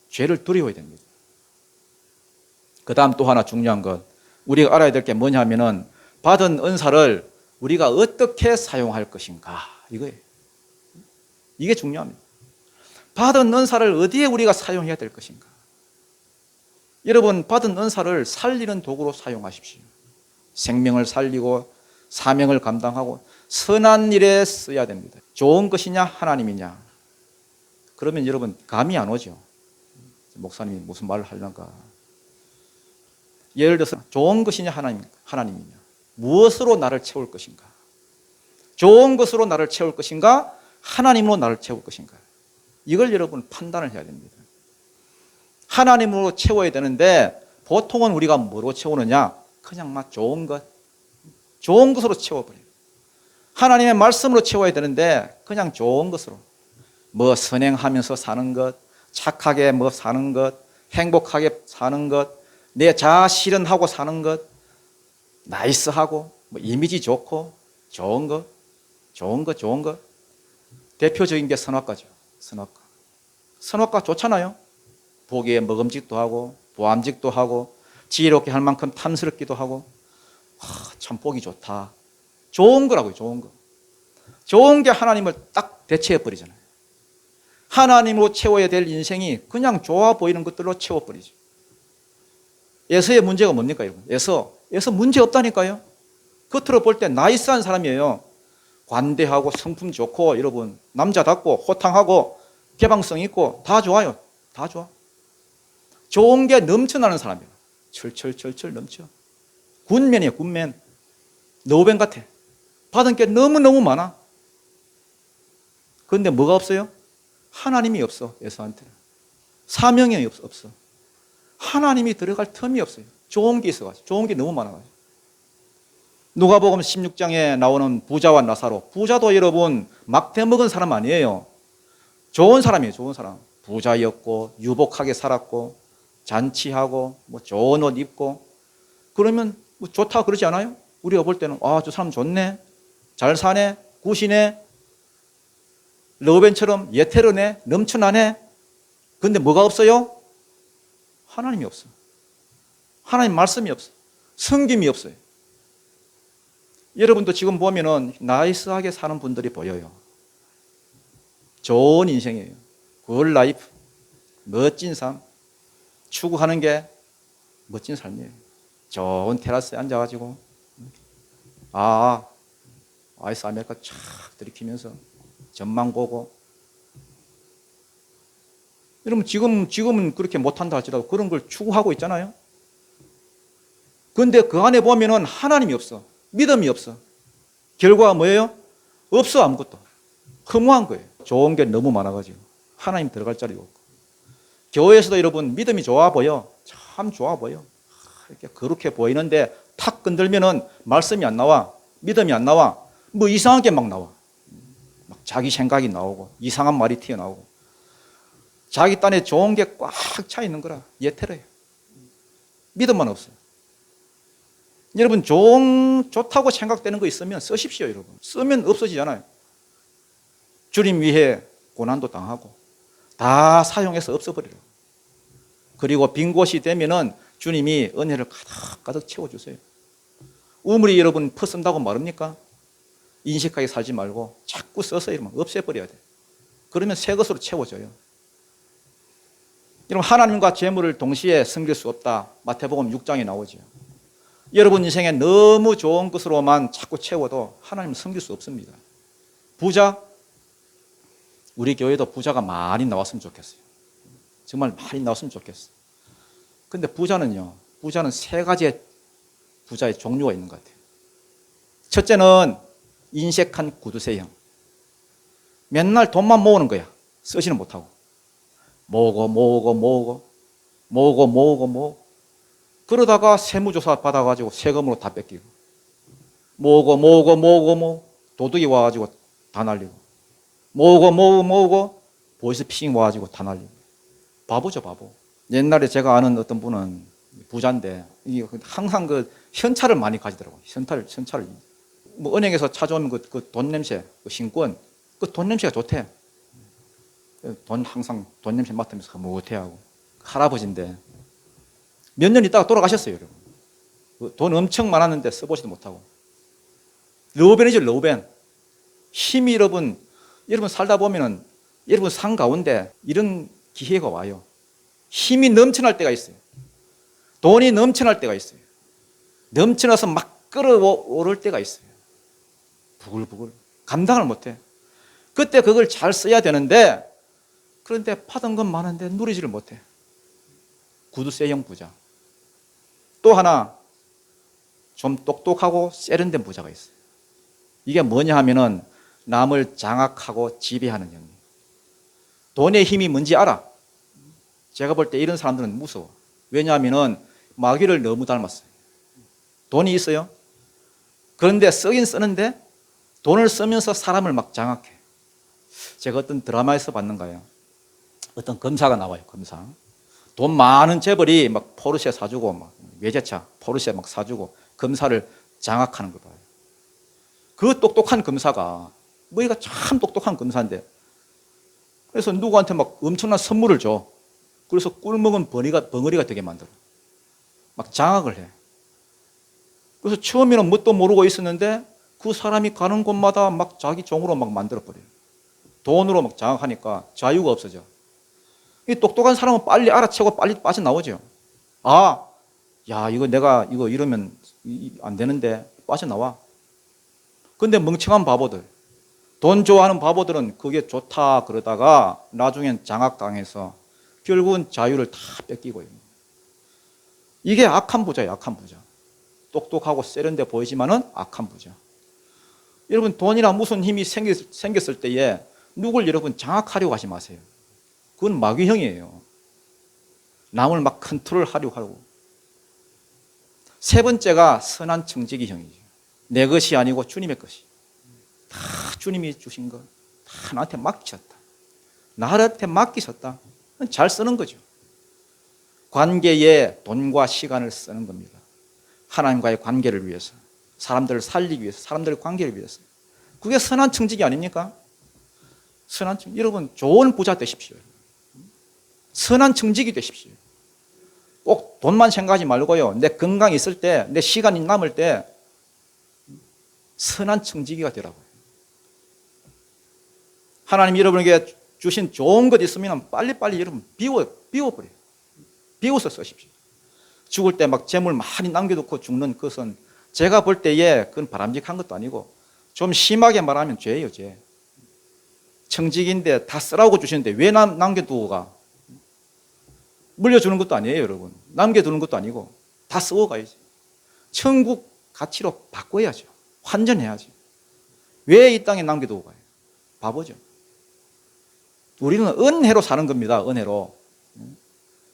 죄를 두려워야 됩니다. 그 다음 또 하나 중요한 것, 우리가 알아야 될 게 뭐냐 하면은 받은 은사를 우리가 어떻게 사용할 것인가, 이거예요. 이게 중요합니다. 받은 은사를 어디에 우리가 사용해야 될 것인가. 여러분 받은 은사를 살리는 도구로 사용하십시오. 생명을 살리고 사명을 감당하고 선한 일에 써야 됩니다. 좋은 것이냐 하나님이냐, 그러면 여러분 감이 안 오죠. 목사님이 무슨 말을 하려는가. 예를 들어서 좋은 것이냐 하나님이냐, 무엇으로 나를 채울 것인가, 좋은 것으로 나를 채울 것인가, 하나님으로 나를 채울 것인가, 이걸 여러분 판단을 해야 됩니다. 하나님으로 채워야 되는데 보통은 우리가 뭐로 채우느냐, 그냥 막 좋은 것으로 채워버려요. 하나님의 말씀으로 채워야 되는데 그냥 좋은 것으로, 뭐 선행하면서 사는 것, 착하게 뭐 사는 것, 행복하게 사는 것, 내 자아 실현하고 사는 것, 나이스하고 뭐 이미지 좋고 좋은 것. 대표적인 게 선악과죠. 선악과 좋잖아요. 보기에 먹음직도 하고 보암직도 하고 지혜롭게 할 만큼 탐스럽기도 하고, 참 보기 좋다. 좋은 거라고요. 좋은 거. 좋은 게 하나님을 딱 대체해 버리잖아요. 하나님으로 채워야 될 인생이 그냥 좋아 보이는 것들로 채워버리죠. 에서의 문제가 뭡니까, 여러분? 에서 문제 없다니까요. 겉으로 볼 때 나이스한 사람이에요. 관대하고 성품 좋고, 여러분 남자답고 호탕하고 개방성 있고 다 좋아요. 다 좋아. 좋은 게 넘쳐나는 사람이에요. 철철철철 넘쳐. 군맨이에요. 군맨. 노벤 같아. 받은 게 너무너무 많아. 그런데 뭐가 없어요? 하나님이 없어. 에서한테는 사명이 없어. 하나님이 들어갈 틈이 없어요. 좋은 게 있어가지고. 좋은 게 너무 많아가지고. 누가복음 16장에 나오는 부자와 나사로. 부자도 여러분 막 대먹은 사람 아니에요. 좋은 사람이에요. 좋은 사람. 부자였고 유복하게 살았고 잔치하고 뭐 좋은 옷 입고, 그러면 뭐 좋다 그러지 않아요? 우리가 볼 때는 저 사람 좋네, 잘 사네, 굿이네, 러벤처럼 예테르네, 넘쳐나네. 그런데 뭐가 없어요? 하나님이 없어. 하나님 말씀이 없어. 성김이 없어요. 여러분도 지금 보면은 나이스하게 사는 분들이 보여요. 좋은 인생이에요. 굿 라이프, 멋진 삶, 추구하는 게 멋진 삶이에요. 좋은 테라스에 앉아가지고 아이스 아메리카 쫙 들이키면서 전망 보고. 여러분 지금은 그렇게 못한다 할지라도 그런 걸 추구하고 있잖아요. 그런데 그 안에 보면은 하나님이 없어. 믿음이 없어. 결과가 뭐예요? 없어. 아무것도. 허무한 거예요. 좋은 게 너무 많아가지고 하나님 들어갈 자리가 없고. 교회에서도 여러분 믿음이 좋아 보여. 참 좋아 보여. 이렇게 거룩해 보이는데 탁 건들면은 말씀이 안 나와. 믿음이 안 나와. 뭐 이상한 게 막 나와. 막 자기 생각이 나오고 이상한 말이 튀어나오고, 자기 딴에 좋은 게 꽉 차 있는 거라. 예태로요. 믿음만 없어요. 여러분 좋다고 생각되는 거 있으면 쓰십시오. 여러분 쓰면 없어지잖아요. 주님 위해 고난도 당하고 다 사용해서 없어버리라고. 그리고 빈 곳이 되면은 주님이 은혜를 가득 채워주세요. 우물이 여러분 퍼쓴다고 말합니까? 인식하게 살지 말고 자꾸 써서 이러면 없애버려야 돼. 그러면 새 것으로 채워져요. 여러분 하나님과 재물을 동시에 섬길 수 없다. 마태복음 6장에 나오죠. 여러분 인생에 너무 좋은 것으로만 자꾸 채워도 하나님을 섬길 수 없습니다. 부자, 우리 교회도 부자가 많이 나왔으면 좋겠어요. 정말 많이 나왔으면 좋겠어요. 근데 부자는 세 가지의 부자의 종류가 있는 것 같아요. 첫째는 인색한 구두쇠형. 맨날 돈만 모으는 거야. 쓰지는 못하고. 모으고. 그러다가 세무조사 받아가지고 세금으로 다 뺏기고. 모으고. 도둑이 와가지고 다 날리고. 모으고. 보이스피싱 와가지고 다 날리고. 바보죠, 바보. 옛날에 제가 아는 어떤 분은 부자인데, 이게 항상 그 현찰을 많이 가지더라고요. 현찰을. 뭐 은행에서 찾아오면 그 돈 냄새, 그 신권, 그 돈 냄새가 좋대. 항상 돈 냄새 맡으면서 흐뭇해하고. 할아버지인데 몇 년 있다가 돌아가셨어요, 여러분. 돈 엄청 많았는데 써보지도 못하고. 러벤이죠, 러벤. 힘이 여러분 살다 보면은 여러분 산 가운데 이런 기회가 와요. 힘이 넘쳐날 때가 있어요. 돈이 넘쳐날 때가 있어요. 넘쳐나서 막 끌어오를 때가 있어요. 부글부글 감당을 못해. 그때 그걸 잘 써야 되는데, 그런데 받은 건 많은데 누리지를 못해. 구두쇠형 부자. 또 하나 좀 똑똑하고 세련된 부자가 있어요. 이게 뭐냐 하면은 남을 장악하고 지배하는 형님. 돈의 힘이 뭔지 알아. 제가 볼 때 이런 사람들은 무서워. 왜냐하면은 마귀를 너무 닮았어요. 돈이 있어요. 그런데 쓰긴 쓰는데 돈을 쓰면서 사람을 막 장악해. 제가 어떤 드라마에서 봤는가요? 어떤 검사가 나와요. 검사. 돈 많은 재벌이 막 포르쉐 사주고 막 외제차 포르쉐 막 사주고 검사를 장악하는 거 봐요. 그 똑똑한 검사가 머리가 참 똑똑한 검사인데, 그래서 누구한테 막 엄청난 선물을 줘. 그래서 꿀먹은 벙어리가 되게 만들어. 막 장악을 해. 그래서 처음에는 뭣도 모르고 있었는데 그 사람이 가는 곳마다 막 자기 종으로 막 만들어버려요. 돈으로 막 장악하니까 자유가 없어져. 이 똑똑한 사람은 빨리 알아채고 빨리 빠져나오죠. 아, 야, 이거 내가 이거 이러면 안 되는데 빠져나와. 근데 멍청한 바보들, 돈 좋아하는 바보들은 그게 좋다 그러다가 나중엔 장악당해서 결국은 자유를 다 뺏기고요. 이게 악한 부자예요, 악한 부자. 똑똑하고 세련돼 보이지만은 악한 부자. 여러분, 돈이나 무슨 힘이 생겼을 때에 누굴 여러분 장악하려고 하지 마세요. 그건 마귀형이에요. 남을 막 컨트롤하려고 하고. 세 번째가 선한 청지기형이죠. 내 것이 아니고 주님의 것이. 다 주님이 주신 거. 다 나한테 맡기셨다. 나한테 맡기셨다. 잘 쓰는 거죠. 관계에 돈과 시간을 쓰는 겁니다. 하나님과의 관계를 위해서, 사람들을 살리기 위해서, 사람들의 관계를 위해서. 그게 선한 청지기 아닙니까? 선한 청지기. 여러분, 좋은 부자 되십시오. 선한 청지기 되십시오. 꼭 돈만 생각하지 말고요. 내 건강이 있을 때, 내 시간이 남을 때 선한 청지기가 되라고요. 하나님이 여러분에게 주신 좋은 것 있으면 빨리빨리 여러분 비워버려요. 비워서 쓰십시오. 죽을 때 막 재물 많이 남겨놓고 죽는 것은 제가 볼 때에 그건 바람직한 것도 아니고 좀 심하게 말하면 죄예요, 죄. 청직인데 다 쓰라고 주시는데 왜 남겨두고 가? 물려주는 것도 아니에요, 여러분. 남겨두는 것도 아니고 다 쓰고 가야지. 천국 가치로 바꿔야죠. 환전해야지. 왜 이 땅에 남겨두고 가요? 바보죠. 우리는 은혜로 사는 겁니다, 은혜로.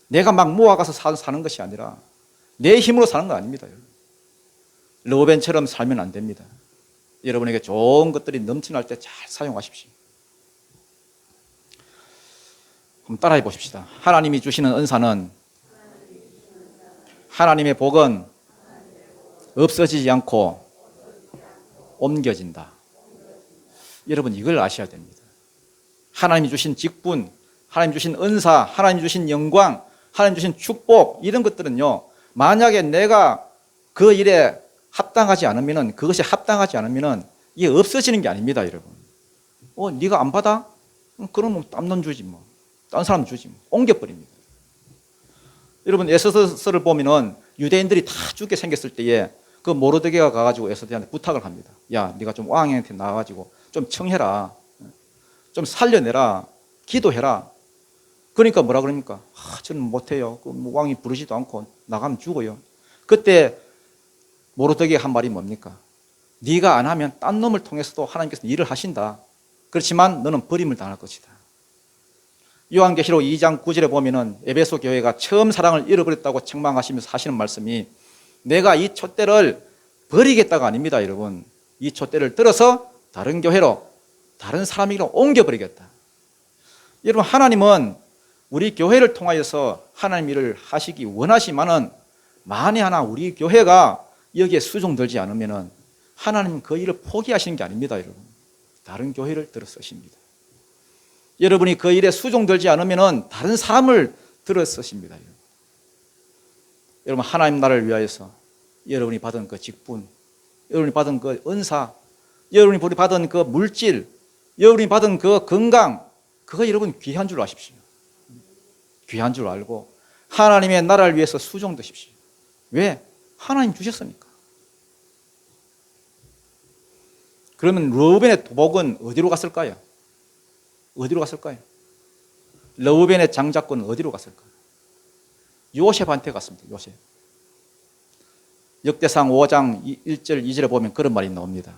내가 막 모아가서 사는 것이 아니라 내 힘으로 사는 거 아닙니다. 르우벤처럼 살면 안 됩니다. 여러분에게 좋은 것들이 넘쳐날 때 잘 사용하십시오. 한번 따라해 보십시다. 하나님이 주시는 은사는, 하나님의 복은 없어지지 않고 옮겨진다. 여러분, 이걸 아셔야 됩니다. 하나님이 주신 직분, 하나님 주신 은사, 하나님 주신 영광, 하나님 주신 축복, 이런 것들은요, 만약에 내가 그 일에 합당하지 않으면은, 그것이 합당하지 않으면은 이게 없어지는 게 아닙니다, 여러분. 네가 안 받아? 그러면 딴 놈 주지 뭐. 딴 사람 주지 뭐. 옮겨버립니다. 여러분, 에스더서를 보면은 유대인들이 다 죽게 생겼을 때에 그 모르드게가 가가지고 에스더한테 부탁을 합니다. 야, 네가 좀 왕한테 나가가지고 좀 청해라. 좀 살려내라. 기도해라. 그러니까 뭐라 그럽니까? 저는 못해요. 왕이 부르지도 않고 나가면 죽어요. 그때 모르드게 한 말이 뭡니까? 네가 안 하면 딴 놈을 통해서도 하나님께서 일을 하신다. 그렇지만 너는 버림을 당할 것이다. 요한계시록 2장 9절에 보면은 에베소 교회가 처음 사랑을 잃어버렸다고 책망하시면서 하시는 말씀이, 내가 이 촛대를 버리겠다가 아닙니다, 여러분. 이 촛대를 들어서 다른 교회로, 다른 사람에게로 옮겨버리겠다. 여러분, 하나님은 우리 교회를 통하여서 하나님 일을 하시기 원하시지만은 만에 하나 우리 교회가 여기에 수종들지 않으면은 하나님 그 일을 포기하시는 게 아닙니다, 여러분. 다른 교회를 들어 쓰십니다. 여러분이 그 일에 수종들지 않으면은 다른 사람을 들어 쓰십니다. 여러분, 하나님 나라를 위하여서 여러분이 받은 그 직분, 여러분이 받은 그 은사, 여러분이 받은 그 물질, 여러분이 받은 그 건강, 그거 여러분 귀한 줄 아십시오. 귀한 줄 알고 하나님의 나라를 위해서 수종드십시오. 왜? 하나님 주셨으니까. 그러면 르우벤의 토복은 어디로 갔을까요? 어디로 갔을까요? 르우벤의 장자권은 어디로 갔을까요? 요셉한테 갔습니다. 요셉. 역대상 5장 1절 2절에 보면 그런 말이 나옵니다.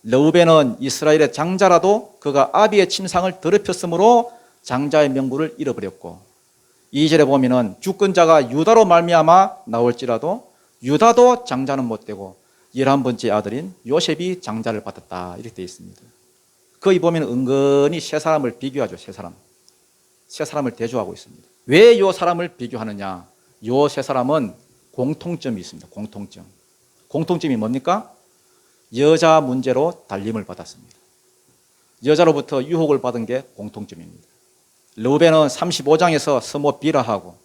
르우벤은 이스라엘의 장자라도 그가 아비의 침상을 더럽혔으므로 장자의 명분을 잃어버렸고, 2절에 보면은 주권자가 유다로 말미암아 나올지라도 유다도 장자는 못되고 11번째 아들인 요셉이 장자를 받았다, 이렇게 되어 있습니다. 거기 보면 은근히 세 사람을 비교하죠. 세 사람을 대조하고 있습니다. 왜 이 사람을 비교하느냐? 이 세 사람은 공통점이 있습니다. 공통점이 뭡니까? 여자 문제로 달림을 받았습니다. 여자로부터 유혹을 받은 게 공통점입니다. 르우벤은 35장에서 스모 비라하고,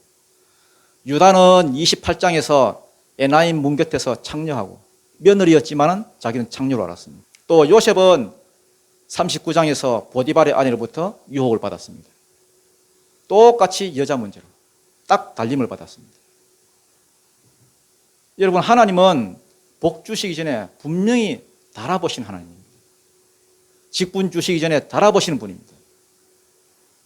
유다는 28장에서 에나임 문 곁에서 창녀하고, 며느리였지만 자기는 창녀로 알았습니다. 또 요셉은 39장에서 보디발의 아내로부터 유혹을 받았습니다. 똑같이 여자 문제로 딱 달림을 받았습니다. 여러분, 하나님은 복 주시기 전에 분명히 달아보신 하나님입니다. 직분 주시기 전에 달아보시는 분입니다.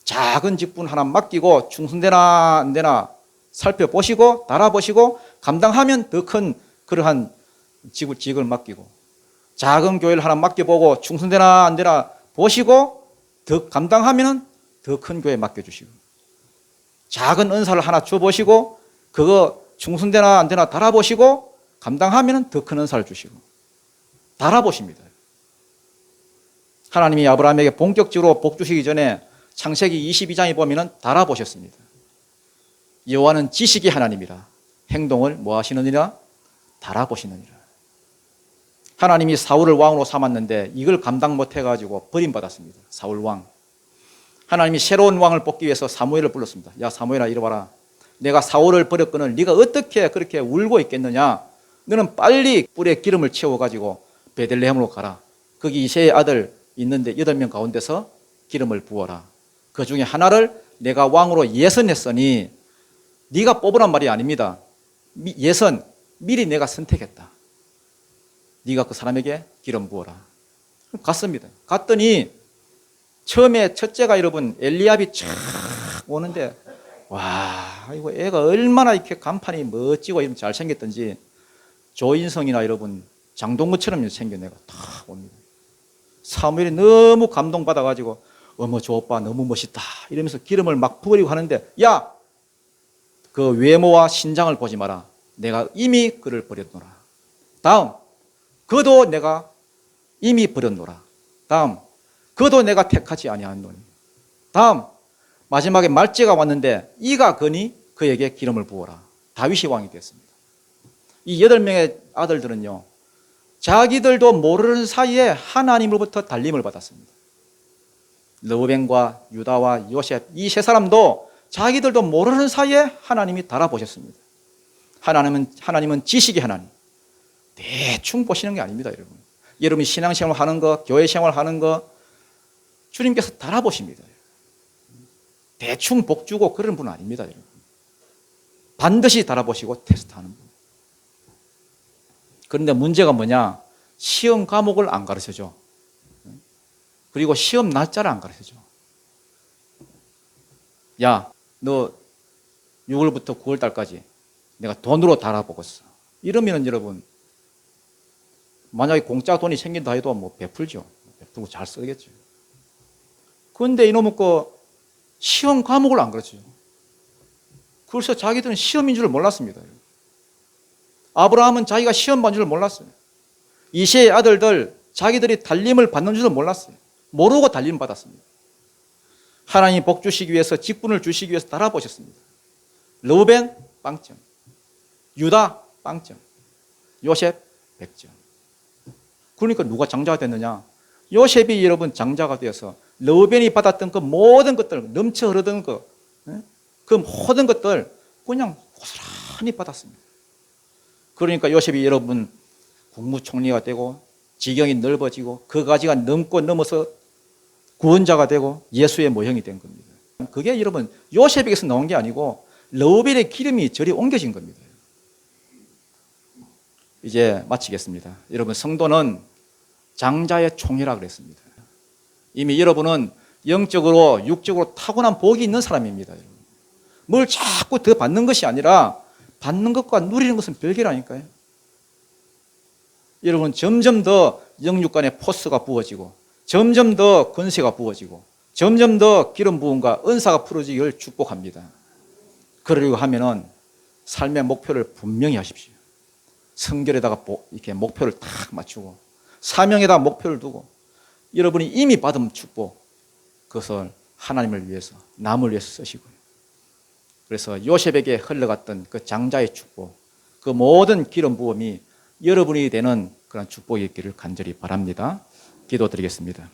작은 직분 하나 맡기고 충성되나 안 되나 살펴보시고 달아보시고 감당하면 더 큰 그러한 직을 맡기고, 작은 교회를 하나 맡겨보고 충성되나 안 되나 보시고 더 감당하면 더 큰 교회 맡겨주시고, 작은 은사를 하나 줘보시고 그거 충성되나 안 되나 달아보시고 감당하면 더 큰 은사를 주시고, 달아보십니다. 하나님이 아브라함에게 본격적으로 복 주시기 전에 창세기 22장에 보면 달아보셨습니다. 여호와는 지식의 하나님이라 행동을 뭐 하시느니라? 달아보시느니라. 하나님이 사울을 왕으로 삼았는데 이걸 감당 못해가지고 버림받았습니다. 사울 왕. 하나님이 새로운 왕을 뽑기 위해서 사무엘을 불렀습니다. 야, 사무엘아, 이리 와라. 내가 사울을 버렸거늘 네가 어떻게 그렇게 울고 있겠느냐? 너는 빨리 뿔에 기름을 채워가지고 베들레헴으로 가라. 거기 이새의 아들 있는데 8명 가운데서 기름을 부어라. 그 중에 하나를 내가 왕으로 예선했으니, 네가 뽑으란 말이 아닙니다. 예선, 미리 내가 선택했다. 네가 그 사람에게 기름 부어라. 갔습니다. 갔더니 처음에 첫째가 여러분 엘리압이 쫙 오는데, 와, 이거 애가 얼마나 이렇게 간판이 멋지고 이런 잘생겼던지 조인성이나 여러분 장동건처럼 생긴 애가 탁 옵니다. 사무엘이 너무 감동받아가지고 어머 저 오빠 너무 멋있다 이러면서 기름을 막 부으려고 하는데, 야, 그 외모와 신장을 보지 마라. 내가 이미 그를 버렸노라. 다음, 그도 내가 이미 버렸노라. 다음, 그도 내가 택하지 아니하노니. 다음, 마지막에 말제가 왔는데 이가 거니 그에게 기름을 부어라. 다윗이 왕이 됐습니다. 이 8명의 아들들은요, 자기들도 모르는 사이에 하나님으로부터 달림을 받았습니다. 르우벤과 유다와 요셉, 이 세 사람도 자기들도 모르는 사이에 하나님이 달아보셨습니다. 하나님은 지식의 하나님. 대충 보시는 게 아닙니다, 여러분. 여러분이 신앙생활 하는 거, 교회 생활 하는 거, 주님께서 달아보십니다. 대충 복 주고 그런 분은 아닙니다, 여러분. 반드시 달아보시고 테스트하는 분. 그런데 문제가 뭐냐? 시험 과목을 안 가르쳐줘. 그리고 시험 날짜를 안 가르쳐줘. 야, 너 6월부터 9월 달까지 내가 돈으로 달아보겠어. 이러면은 여러분, 만약에 공짜 돈이 생긴다 해도 뭐 베풀죠. 베풀고 잘 쓰겠죠. 그런데 이놈의 거 시험 과목을 안 가르쳐요. 그래서 자기들은 시험인 줄 몰랐습니다. 아브라함은 자기가 시험 받는 줄 몰랐어요. 이새의 아들들 자기들이 달림을 받는 줄도 몰랐어요. 모르고 달림 받았습니다. 하나님이 복 주시기 위해서, 직분을 주시기 위해서 달아보셨습니다. 르우벤 빵점, 유다 빵점, 요셉 100점. 그러니까 누가 장자가 됐느냐? 요셉이 여러분 장자가 되어서 르우벤이 받았던 그 모든 것들, 넘쳐 흐르던 그 모든 것들 그냥 고스란히 받았습니다. 그러니까 요셉이 여러분 국무총리가 되고 지경이 넓어지고 그 가지가 넘고 넘어서 구원자가 되고 예수의 모형이 된 겁니다. 그게 여러분 요셉에게서 나온 게 아니고 르우벤의 기름이 저리 옮겨진 겁니다. 이제 마치겠습니다. 여러분, 성도는 장자의 총이라 그랬습니다. 이미 여러분은 영적으로 육적으로 타고난 복이 있는 사람입니다. 뭘 자꾸 더 받는 것이 아니라 받는 것과 누리는 것은 별개라니까요. 여러분, 점점 더 영육간의 포스가 부어지고 점점 더 권세가 부어지고 점점 더 기름 부음과 은사가 풀어지기를 축복합니다. 그러려고 하면은 삶의 목표를 분명히 하십시오. 성결에다가 이렇게 목표를 딱 맞추고 사명에다 목표를 두고 여러분이 이미 받은 축복 그것을 하나님을 위해서 남을 위해서 쓰시고요. 그래서 요셉에게 흘러갔던 그 장자의 축복 그 모든 기름 부음이 여러분이 되는 그런 축복이 있기를 간절히 바랍니다. 기도드리겠습니다.